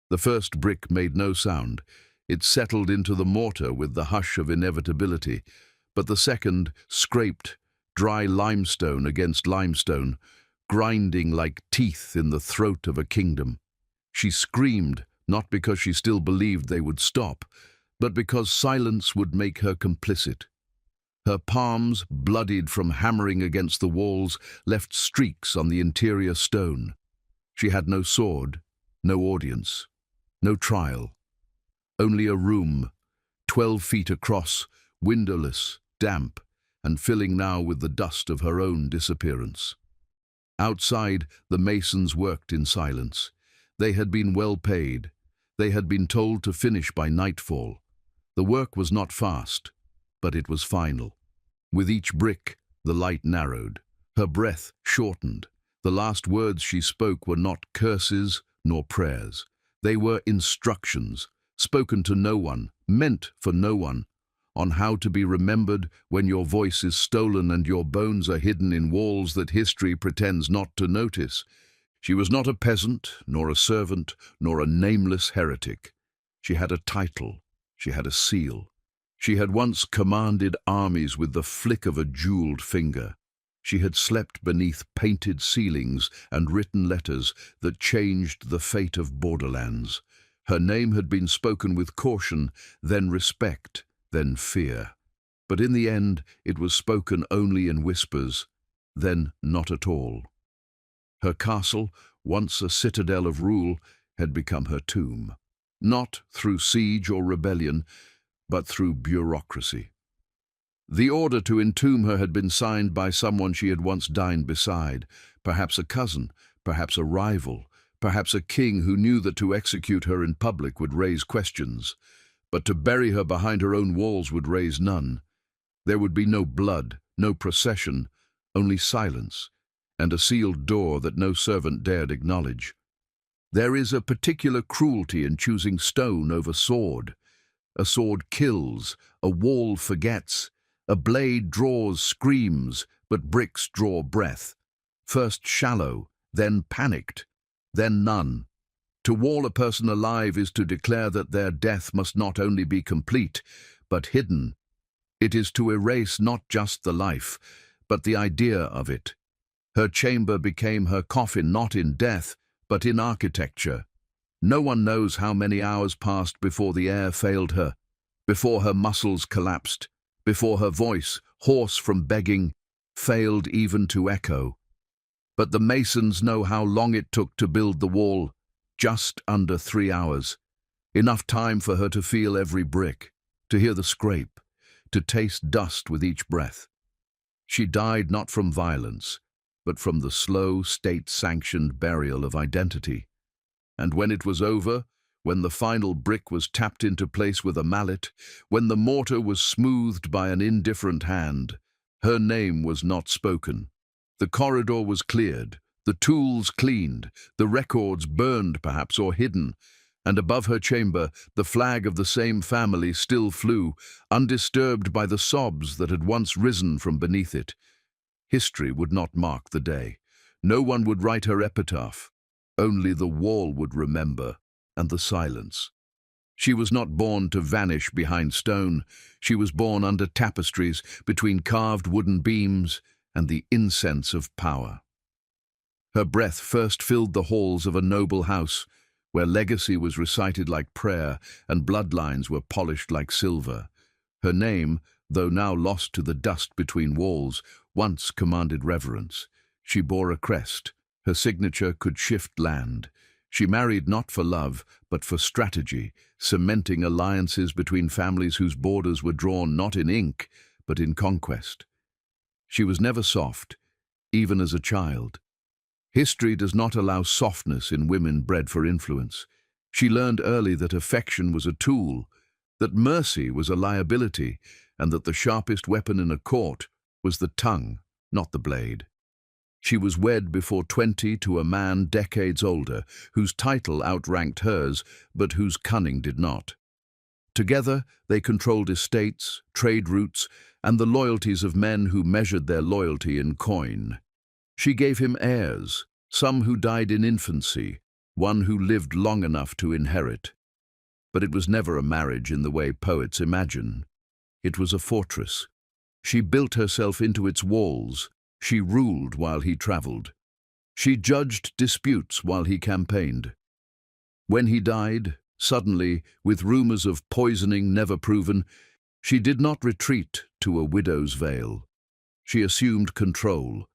The first brick made no sound. It settled into the mortar with the hush of inevitability, but the second scraped dry limestone against limestone, grinding like teeth in the throat of a kingdom. She screamed, not because she still believed they would stop, but because silence would make her complicit. Her palms, bloodied from hammering against the walls, left streaks on the interior stone. She had no sword, no audience, no trial. Only a room, 12 feet across, windowless, damp, and filling now with the dust of her own disappearance. Outside, the masons worked in silence. They had been well paid. They had been told to finish by nightfall. The work was not fast, but it was final. With each brick, the light narrowed. Her breath shortened. The last words she spoke were not curses nor prayers. They were instructions, spoken to no one, meant for no one, on how to be remembered when your voice is stolen and your bones are hidden in walls that history pretends not to notice. She was not a peasant, nor a servant, nor a nameless heretic. She had a title. She had a seal. She had once commanded armies with the flick of a jeweled finger. She had slept beneath painted ceilings and written letters that changed the fate of borderlands. Her name had been spoken with caution, then respect, then fear. But in the end, it was spoken only in whispers, then not at all. Her castle, once a citadel of rule, had become her tomb. Not through siege or rebellion, but through bureaucracy. The order to entomb her had been signed by someone she had once dined beside, perhaps a cousin, perhaps a rival, perhaps a king who knew that to execute her in public would raise questions, but to bury her behind her own walls would raise none. There would be no blood, no procession, only silence, and a sealed door that no servant dared acknowledge. There is a particular cruelty in choosing stone over sword. A sword kills, a wall forgets, a blade draws screams, but bricks draw breath. First shallow, then panicked, then none. To wall a person alive is to declare that their death must not only be complete, but hidden. It is to erase not just the life, but the idea of it. Her chamber became her coffin not in death, but in architecture. No one knows how many hours passed before the air failed her, before her muscles collapsed, before her voice, hoarse from begging, failed even to echo. But the masons know how long it took to build the wall, just under 3 hours. Enough time for her to feel every brick, to hear the scrape, to taste dust with each breath. She died not from violence, but from the slow, state-sanctioned burial of identity. And when it was over, when the final brick was tapped into place with a mallet, when the mortar was smoothed by an indifferent hand, her name was not spoken. The corridor was cleared, the tools cleaned, the records burned perhaps or hidden, and above her chamber the flag of the same family still flew, undisturbed by the sobs that had once risen from beneath it. History would not mark the day. No one would write her epitaph. Only the wall would remember, and the silence. She was not born to vanish behind stone. She was born under tapestries, between carved wooden beams, and the incense of power. Her breath first filled the halls of a noble house, where legacy was recited like prayer and bloodlines were polished like silver. Her name, though now lost to the dust between walls, once commanded reverence. She bore a crest. Her signature could shift land. She married not for love, but for strategy, cementing alliances between families whose borders were drawn not in ink, but in conquest. She was never soft, even as a child. History does not allow softness in women bred for influence. She learned early that affection was a tool, that mercy was a liability, and that the sharpest weapon in a court was the tongue, not the blade. She was wed before 20 to a man decades older, whose title outranked hers, but whose cunning did not. Together, they controlled estates, trade routes, and the loyalties of men who measured their loyalty in coin. She gave him heirs, some who died in infancy, one who lived long enough to inherit. But it was never a marriage in the way poets imagine. It was a fortress. She built herself into its walls. She ruled while he traveled. She judged disputes while he campaigned. When he died, suddenly, with rumors of poisoning never proven, she did not retreat to a widow's veil. She assumed control.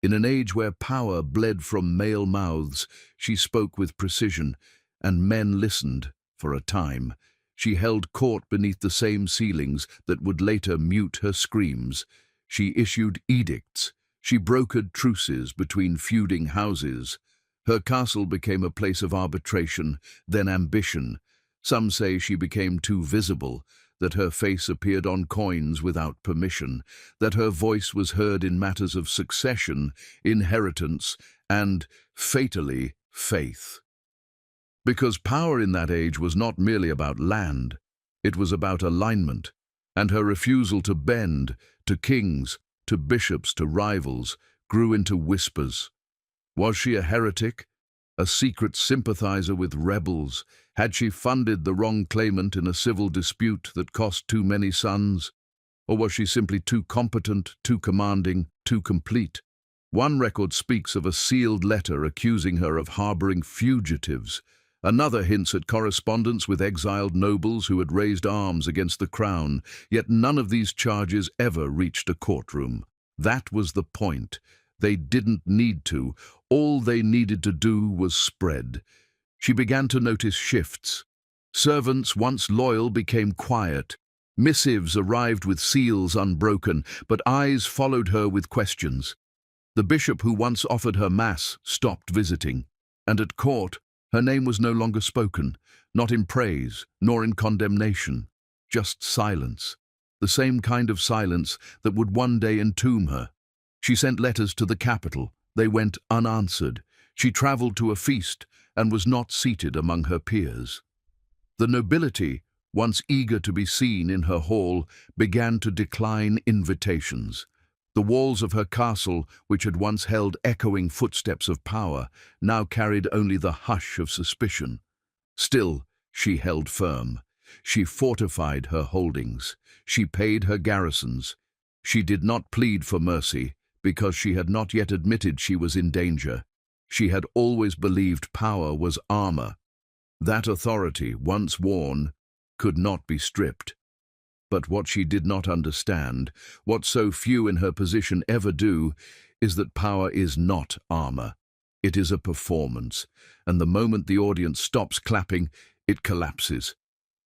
In an age where power bled from male mouths, she spoke with precision, and men listened for a time. She held court beneath the same ceilings that would later mute her screams. She issued edicts. She brokered truces between feuding houses. Her castle became a place of arbitration, then ambition. Some say she became too visible, that her face appeared on coins without permission, that her voice was heard in matters of succession, inheritance, and, fatally, faith. Because power in that age was not merely about land, it was about alignment, and her refusal to bend, to kings, to bishops, to rivals, grew into whispers. Was she a heretic, a secret sympathizer with rebels? Had she funded the wrong claimant in a civil dispute that cost too many sons? Or was she simply too competent, too commanding, too complete? One record speaks of a sealed letter accusing her of harboring fugitives. Another hints at correspondence with exiled nobles who had raised arms against the crown, yet none of these charges ever reached a courtroom. That was the point. They didn't need to. All they needed to do was spread. She began to notice shifts. Servants once loyal became quiet. Missives arrived with seals unbroken, but eyes followed her with questions. The bishop who once offered her mass stopped visiting, and at court, her name was no longer spoken, not in praise, nor in condemnation, just silence, the same kind of silence that would one day entomb her. She sent letters to the capital. They went unanswered. She traveled to a feast and was not seated among her peers. The nobility, once eager to be seen in her hall, began to decline invitations. The walls of her castle, which had once held echoing footsteps of power, now carried only the hush of suspicion. Still, she held firm. She fortified her holdings. She paid her garrisons. She did not plead for mercy, because she had not yet admitted she was in danger. She had always believed power was armor. That authority, once worn, could not be stripped. But what she did not understand, what so few in her position ever do, is that power is not armor. It is a performance, and the moment the audience stops clapping, it collapses.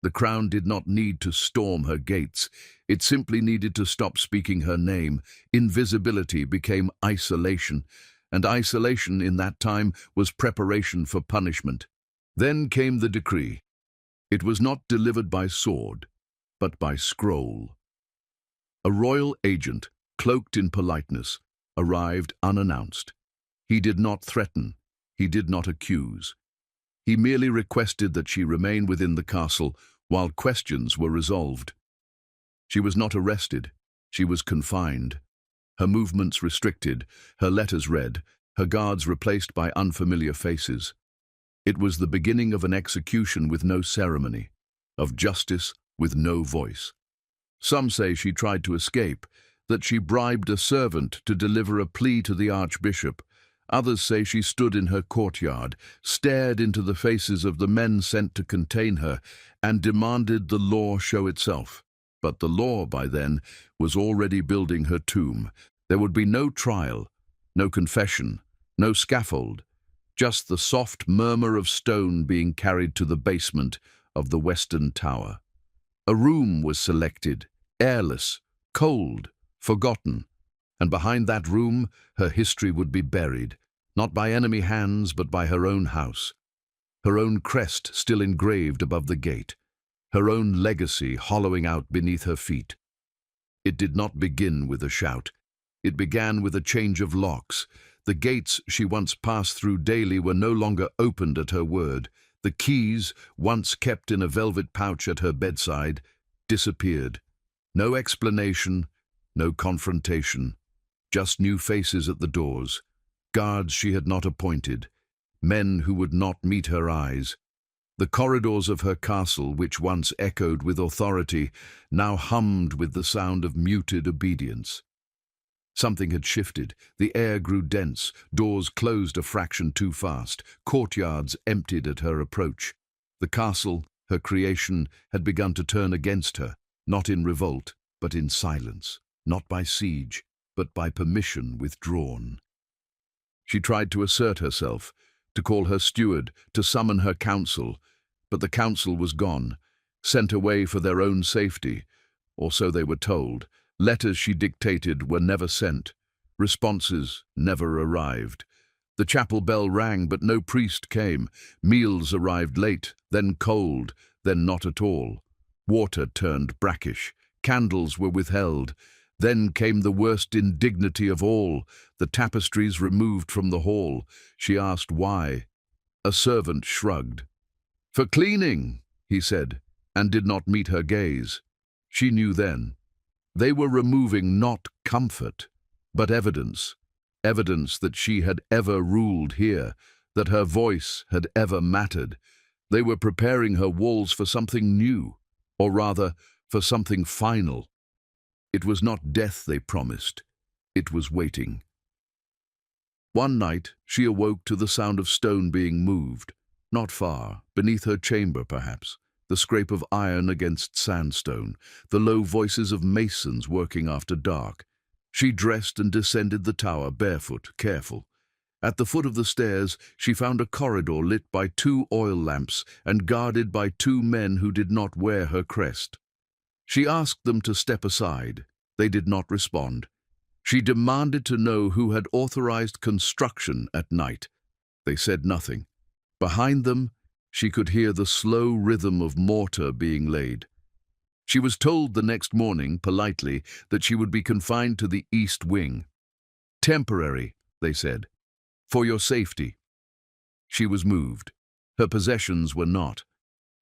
The crown did not need to storm her gates. It simply needed to stop speaking her name. Invisibility became isolation, and isolation in that time was preparation for punishment. Then came the decree. It was not delivered by sword, but by scroll. A royal agent, cloaked in politeness, arrived unannounced. He did not threaten. He did not accuse. He merely requested that she remain within the castle while questions were resolved. She was not arrested. She was confined. Her movements restricted, her letters read, her guards replaced by unfamiliar faces. It was the beginning of an execution with no ceremony, of justice with no voice. Some say she tried to escape, that she bribed a servant to deliver a plea to the archbishop. Others say she stood in her courtyard, stared into the faces of the men sent to contain her, and demanded the law show itself. But the law, by then, was already building her tomb. There would be no trial, no confession, no scaffold, just the soft murmur of stone being carried to the basement of the Western Tower. A room was selected, airless, cold, forgotten, and behind that room her history would be buried, not by enemy hands but by her own house, her own crest still engraved above the gate, her own legacy hollowing out beneath her feet. It did not begin with a shout. It began with a change of locks. The gates she once passed through daily were no longer opened at her word. The keys, once kept in a velvet pouch at her bedside, disappeared. No explanation, no confrontation, just new faces at the doors, guards she had not appointed, men who would not meet her eyes. The corridors of her castle, which once echoed with authority, now hummed with the sound of muted obedience. Something had shifted. The air grew dense, doors closed a fraction too fast, courtyards emptied at her approach. The castle, her creation, had begun to turn against her, not in revolt, but in silence, not by siege, but by permission withdrawn. She tried to assert herself, to call her steward, to summon her council, but the council was gone, sent away for their own safety, or so they were told. Letters she dictated were never sent. Responses never arrived. The chapel bell rang, but no priest came. Meals arrived late, then cold, then not at all. Water turned brackish. Candles were withheld. Then came the worst indignity of all, the tapestries removed from the hall. She asked why. A servant shrugged. "For cleaning," he said, and did not meet her gaze. She knew then. They were removing not comfort, but evidence. Evidence that she had ever ruled here, that her voice had ever mattered. They were preparing her walls for something new, or rather, for something final. It was not death they promised. It was waiting. One night, she awoke to the sound of stone being moved, not far, beneath her chamber perhaps. The scrape of iron against sandstone, the low voices of masons working after dark. She dressed and descended the tower barefoot, careful. At the foot of the stairs, she found a corridor lit by 2 oil lamps and guarded by 2 men who did not wear her crest. She asked them to step aside. They did not respond. She demanded to know who had authorized construction at night. They said nothing. Behind them, she could hear the slow rhythm of mortar being laid. She was told the next morning, politely, that she would be confined to the east wing. "Temporary," they said, "for your safety." She was moved. Her possessions were not.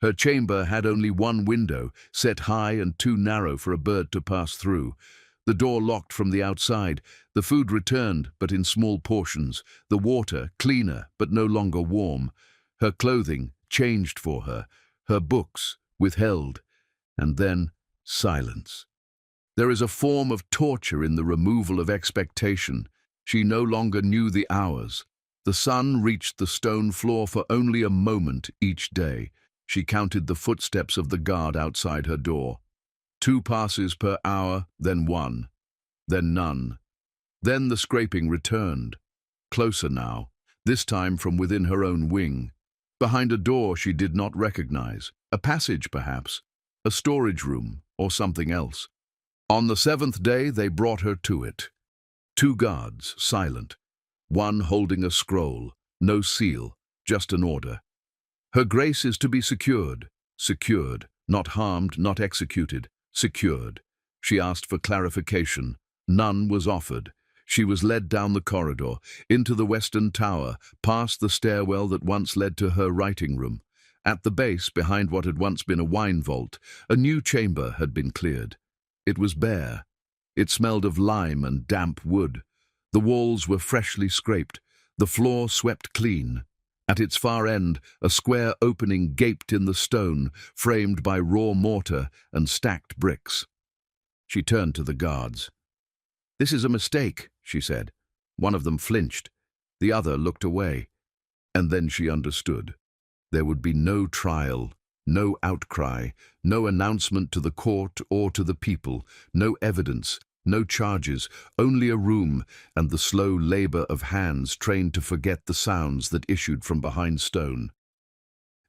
Her chamber had only 1 window, set high and too narrow for a bird to pass through. The door locked from the outside. The food returned, but in small portions. The water, cleaner, but no longer warm. Her clothing, changed for her. Her books, withheld. And then, silence. There is a form of torture in the removal of expectation. She no longer knew the hours. The sun reached the stone floor for only a moment each day. She counted the footsteps of the guard outside her door. 2 passes per hour, then 1, then none. Then the scraping returned. Closer now, this time from within her own wing. Behind a door she did not recognize. A passage, perhaps. A storage room, or something else. On the 7th day they brought her to it. 2 guards, silent. One holding a scroll, no seal, just an order. Her grace is to be secured. Secured, not harmed, not executed. Secured. She asked for clarification. None was offered. She was led down the corridor, into the western tower, past the stairwell that once led to her writing room. At the base, behind what had once been a wine vault, a new chamber had been cleared. It was bare. It smelled of lime and damp wood. The walls were freshly scraped, the floor swept clean. At its far end, a square opening gaped in the stone, framed by raw mortar and stacked bricks. She turned to the guards. "This is a mistake," she said. One of them flinched. The other looked away. And then she understood. There would be no trial, no outcry, no announcement to the court or to the people, no evidence, no charges, only a room and the slow labor of hands trained to forget the sounds that issued from behind stone.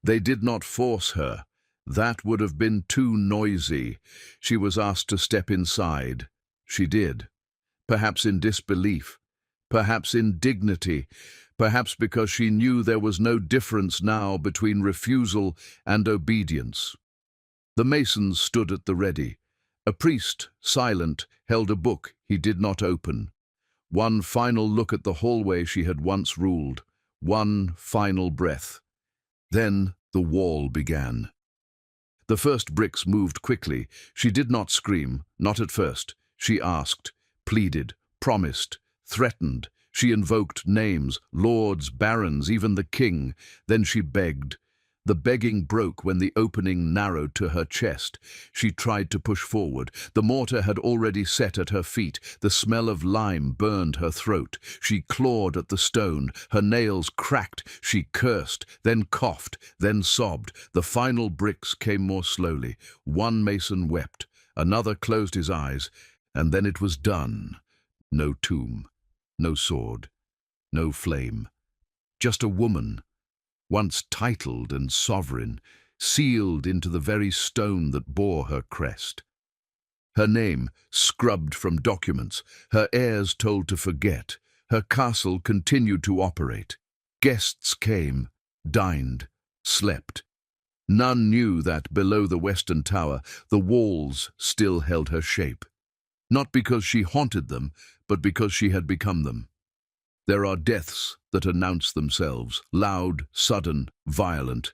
They did not force her. That would have been too noisy. She was asked to step inside. She did. Perhaps in disbelief, perhaps in dignity, perhaps because she knew there was no difference now between refusal and obedience. The masons stood at the ready. A priest, silent, held a book he did not open. One final look at the hallway she had once ruled. One final breath. Then the wall began. The first bricks moved quickly. She did not scream, not at first. She asked, pleaded, promised, threatened. She invoked names, lords, barons, even the king. Then she begged. The begging broke when the opening narrowed to her chest. She tried to push forward. The mortar had already set at her feet. The smell of lime burned her throat. She clawed at the stone. Her nails cracked. She cursed, then coughed, then sobbed. The final bricks came more slowly. One mason wept. Another closed his eyes. And then it was done. No tomb. No sword. No flame. Just a woman, once titled and sovereign, sealed into the very stone that bore her crest. Her name scrubbed from documents, her heirs told to forget, her castle continued to operate. Guests came, dined, slept. None knew that below the western tower, the walls still held her shape. Not because she haunted them, but because she had become them. There are deaths that announce themselves, loud, sudden, violent.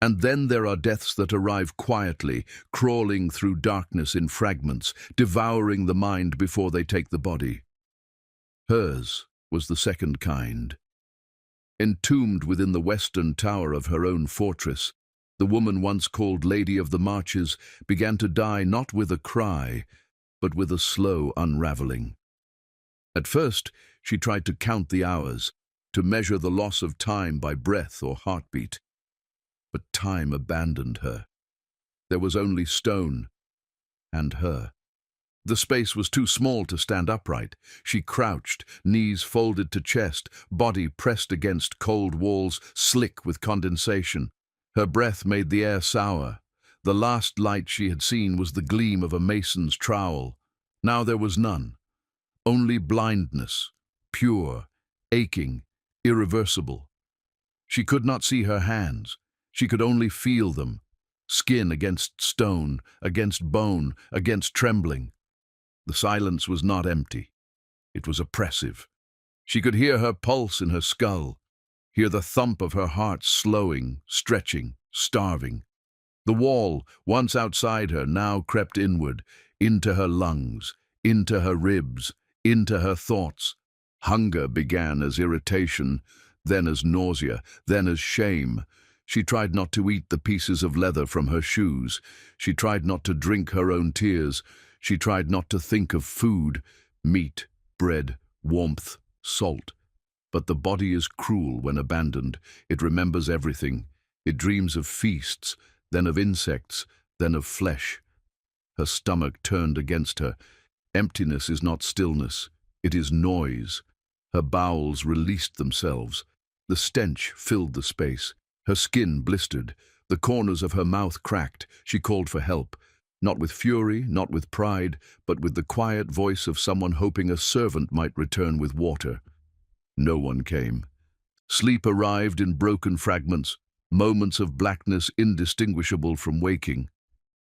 And then there are deaths that arrive quietly, crawling through darkness in fragments, devouring the mind before they take the body. Hers was the second kind. Entombed within the western tower of her own fortress, the woman once called Lady of the Marches began to die not with a cry, but with a slow unraveling. At first, she tried to count the hours, to measure the loss of time by breath or heartbeat. But time abandoned her. There was only stone and her. The space was too small to stand upright. She crouched, knees folded to chest, body pressed against cold walls, slick with condensation. Her breath made the air sour. The last light she had seen was the gleam of a mason's trowel. Now there was none. Only blindness, pure, aching, irreversible. She could not see her hands. She could only feel them, skin against stone, against bone, against trembling. The silence was not empty. It was oppressive. She could hear her pulse in her skull, hear the thump of her heart slowing, stretching, starving. The wall, once outside her, now crept inward, into her lungs, into her ribs, into her thoughts. Hunger began as irritation, then as nausea, then as shame. She tried not to eat the pieces of leather from her shoes. She tried not to drink her own tears. She tried not to think of food, meat, bread, warmth, salt. But the body is cruel when abandoned. It remembers everything. It dreams of feasts, then of insects, then of flesh. Her stomach turned against her. Emptiness is not stillness. It is noise. Her bowels released themselves. The stench filled the space. Her skin blistered. The corners of her mouth cracked. She called for help. Not with fury, not with pride, but with the quiet voice of someone hoping a servant might return with water. No one came. Sleep arrived in broken fragments, moments of blackness indistinguishable from waking.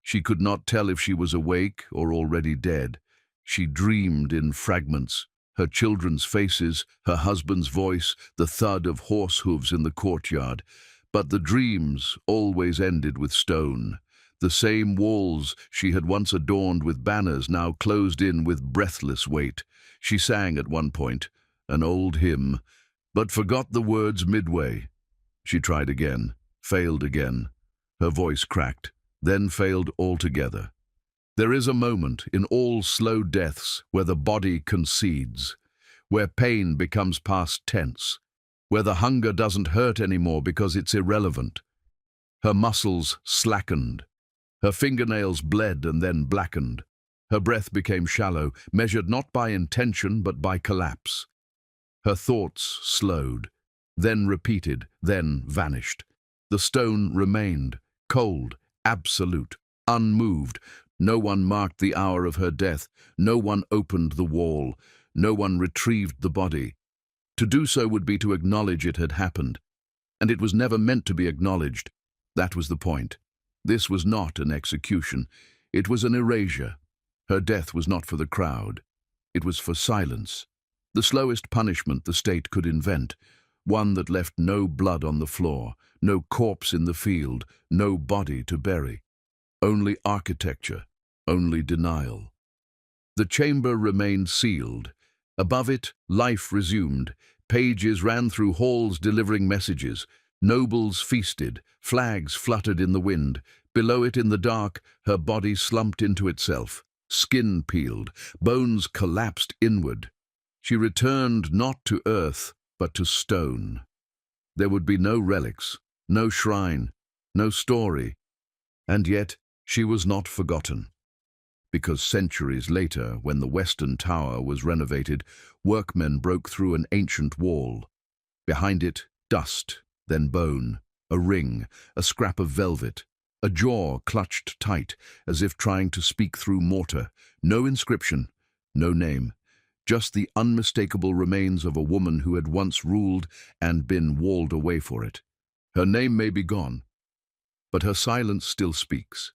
She could not tell if she was awake or already dead. She dreamed in fragments. Her children's faces, her husband's voice, the thud of horse hooves in the courtyard. But the dreams always ended with stone. The same walls she had once adorned with banners now closed in with breathless weight. She sang at one point, an old hymn, but forgot the words midway. She tried again, failed again. Her voice cracked, then failed altogether. There is a moment in all slow deaths where the body concedes, where pain becomes past tense, where the hunger doesn't hurt anymore because it's irrelevant. Her muscles slackened. Her fingernails bled and then blackened. Her breath became shallow, measured not by intention but by collapse. Her thoughts slowed, then repeated, then vanished. The stone remained, cold, absolute, unmoved. No one marked the hour of her death. No one opened the wall. No one retrieved the body. To do so would be to acknowledge it had happened. And it was never meant to be acknowledged. That was the point. This was not an execution. It was an erasure. Her death was not for the crowd. It was for silence. The slowest punishment the state could invent. One that left no blood on the floor, no corpse in the field, no body to bury. Only architecture, only denial. The chamber remained sealed, Above it, life resumed. Pages ran through halls delivering messages. Nobles feasted. Flags fluttered in the wind. Below it in the dark, her body slumped into itself. Skin peeled. Bones collapsed inward. She returned not to earth, but to stone. There would be no relics, no shrine, no story. And yet, she was not forgotten. Because centuries later, when the Western Tower was renovated, workmen broke through an ancient wall. Behind it, dust, then bone, a ring, a scrap of velvet, a jaw clutched tight, as if trying to speak through mortar. No inscription, no name, just the unmistakable remains of a woman who had once ruled and been walled away for it. Her name may be gone, but her silence still speaks.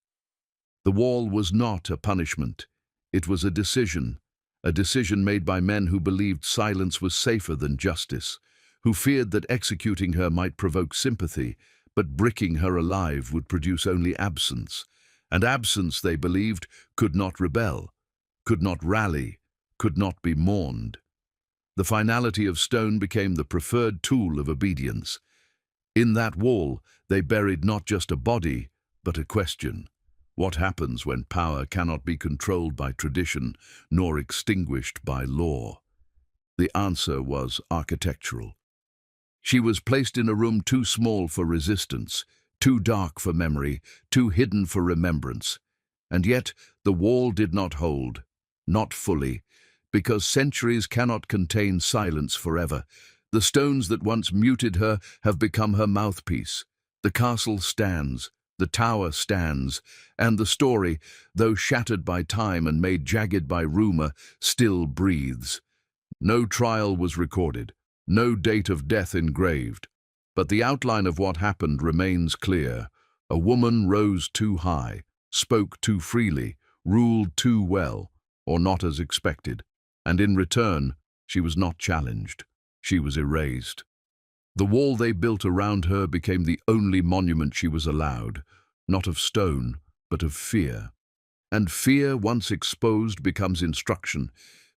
The wall was not a punishment. It was a decision made by men who believed silence was safer than justice, who feared that executing her might provoke sympathy, but bricking her alive would produce only absence. And absence, they believed, could not rebel, could not rally, could not be mourned. The finality of stone became the preferred tool of obedience. In that wall, they buried not just a body, but a question. What happens when power cannot be controlled by tradition, nor extinguished by law? The answer was architectural. She was placed in a room too small for resistance, too dark for memory, too hidden for remembrance. And yet the wall did not hold, not fully, because centuries cannot contain silence forever. The stones that once muted her have become her mouthpiece. The castle stands, the tower stands, and the story, though shattered by time and made jagged by rumor, still breathes. No trial was recorded, no date of death engraved, but the outline of what happened remains clear. A woman rose too high, spoke too freely, ruled too well, or not as expected, and in return, she was not challenged. She was erased. The wall they built around her became the only monument she was allowed, not of stone, but of fear. And fear, once exposed, becomes instruction,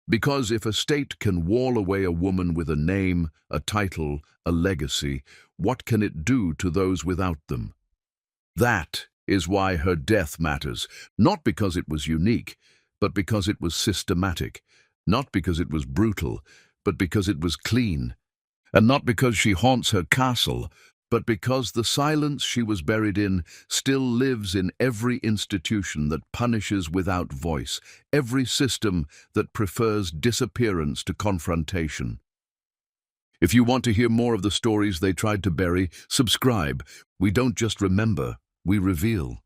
because if a state can wall away a woman with a name, a title, a legacy, what can it do to those without them? That is why her death matters, not because it was unique, but because it was systematic, not because it was brutal, but because it was clean. And not because she haunts her castle, but because the silence she was buried in still lives in every institution that punishes without voice, every system that prefers disappearance to confrontation. If you want to hear more of the stories they tried to bury, subscribe. We don't just remember, we reveal.